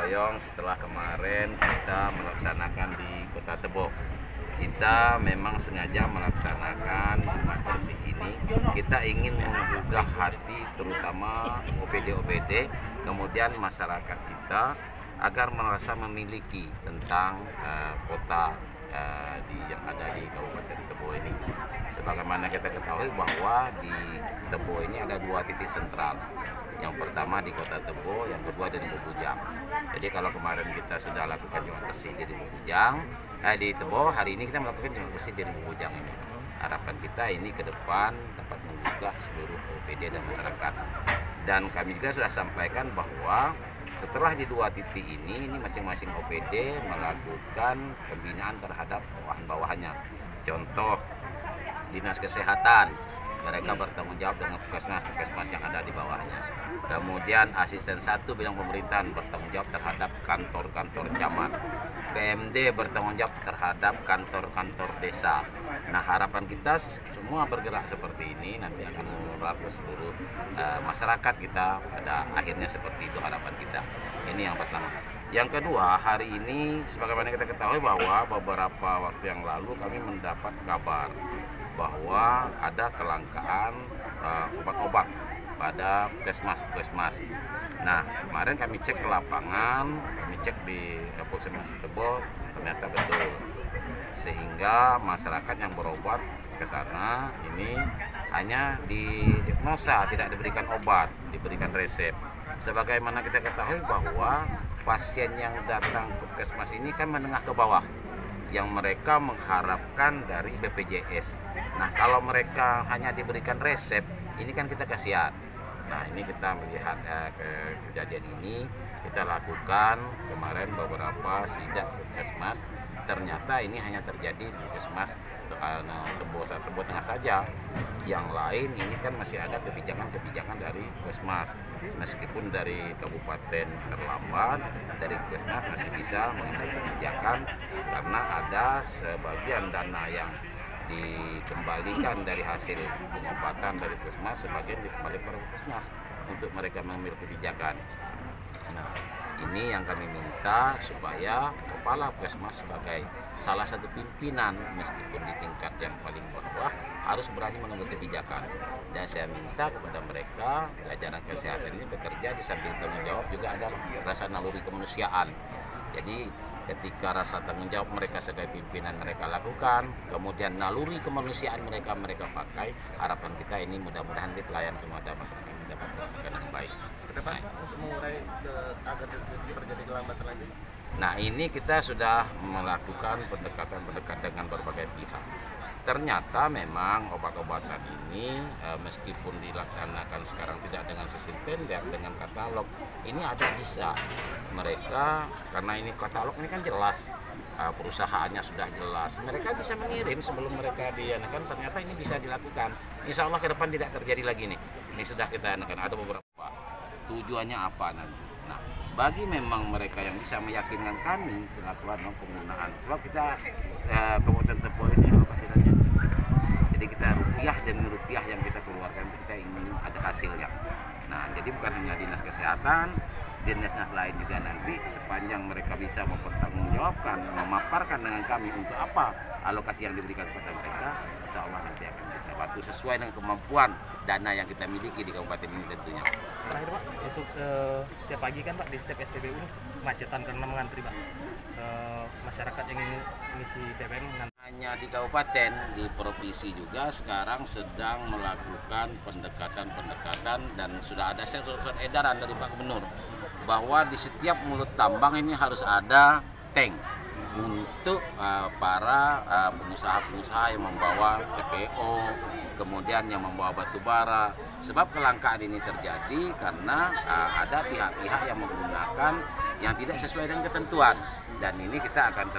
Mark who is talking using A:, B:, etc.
A: royong setelah kemarin kita melaksanakan di Kota Tebo. Kita memang sengaja melaksanakan Jumat Bersih ini. Kita ingin menggugah hati terutama OPD-OPD, kemudian masyarakat kita agar merasa memiliki tentang kota yang ada di Kabupaten Tebo ini. Sebagaimana kita ketahui bahwa di Tebo ini ada 2 titik sentral. Yang pertama di Kota Tebo, yang kedua di Bubujang. Jadi kalau kemarin kita sudah lakukan Jumat Bersih di Bubujang, di Tebo, hari ini kita melakukan Jumat Bersih di Bubujang ini. Harapan kita ini ke depan dapat menggugah seluruh OPD dan masyarakat. Dan kami juga sudah sampaikan bahwa setelah di 2 titik ini masing-masing OPD melakukan pembinaan terhadap bawahan-bawahannya. Contoh, Dinas Kesehatan, mereka bertanggung jawab dengan puskesmas yang ada di bawahnya. Kemudian asisten 1 bidang pemerintahan bertanggung jawab terhadap kantor-kantor camat. PMD bertanggung jawab terhadap kantor-kantor desa. Nah, harapan kita semua bergerak seperti ini nanti akan menular ke seluruh masyarakat kita pada akhirnya, seperti itu harapan kita. Ini yang pertama. Yang kedua, hari ini sebagaimana kita ketahui bahwa beberapa waktu yang lalu kami mendapat kabar bahwa ada kelangkaan obat-obat pada puskesmas. Nah, kemarin kami cek ke lapangan, kami cek di Puskesmas Tebo, ternyata betul. Sehingga masyarakat yang berobat ke sana ini hanya didiagnosa, tidak diberikan obat, diberikan resep. Sebagaimana kita ketahui bahwa pasien yang datang ke puskesmas ini kan menengah ke bawah, yang mereka mengharapkan dari BPJS. Nah, kalau mereka hanya diberikan resep, ini kan kita kasihan. Nah, ini kita melihat kejadian ini, kita lakukan kemarin beberapa sidak puskesmas. Ternyata ini hanya terjadi di puskesmas Tebo Tengah saja. Yang lain ini kan masih ada kebijakan-kebijakan dari puskesmas. Meskipun dari kabupaten terlambat, dari puskesmas masih bisa mengambil kebijakan karena ada sebagian dana yang dikembalikan dari hasil pengobatan dari puskesmas, sebagian dikembalikan kepada puskesmas untuk mereka mengambil kebijakan. Nah, ini yang kami minta supaya kepala puskesmas sebagai salah satu pimpinan meskipun di tingkat yang paling bawah harus berani mengambil kebijakan. Dan saya minta kepada mereka jajaran kesehatan ini bekerja di samping tanggung jawab juga ada rasa naluri kemanusiaan. Jadi ketika rasa tanggung jawab mereka sebagai pimpinan mereka lakukan, kemudian naluri kemanusiaan mereka pakai, harapan kita ini mudah-mudahan di pelayan kepada masyarakat dapat merasakan yang baik.
B: Kedepan untuk mengurai agar terjadi kelambatan lagi.
A: Nah, ini kita sudah melakukan pendekatan dengan berbagai pihak. Ternyata memang obat-obatan ini meskipun dilaksanakan sekarang tidak dengan sistem tender, dengan katalog, ini ada bisa mereka, karena ini katalog ini kan jelas, perusahaannya sudah jelas, mereka bisa mengirim sebelum mereka dianakan. Ternyata ini bisa dilakukan. Insya Allah ke depan tidak terjadi lagi nih. Ini sudah kita anakan, ada beberapa. Tujuannya apa nanti? Nah, bagi memang mereka yang bisa meyakinkan kami selaku penggunaan, sebab kita Kabupaten Tebo ini alokasinya. Jadi kita rupiah demi rupiah yang kita keluarkan, kita ingin ada hasilnya. Nah, jadi bukan hanya Dinas Kesehatan, dinas-dinas lain juga nanti sepanjang mereka bisa mempertanggungjawabkan, memaparkan dengan kami untuk apa alokasi yang diberikan kepada mereka, insya Allah nanti akan kita bantu sesuai dengan kemampuan dana yang kita miliki di kabupaten ini tentunya.
B: Terakhir Pak, untuk setiap pagi kan Pak di setiap SPBU kemacetan karena mengantri Pak. Masyarakat yang ingin mengisi BBM
A: hanya di kabupaten, di provinsi juga sekarang sedang melakukan pendekatan dan sudah ada surat edaran dari Pak Gubernur bahwa di setiap mulut tambang ini harus ada tank untuk para pengusaha-pengusaha yang membawa CPO, kemudian yang membawa batu bara. Sebab kelangkaan ini terjadi karena ada pihak-pihak yang menggunakan yang tidak sesuai dengan ketentuan, dan ini kita akan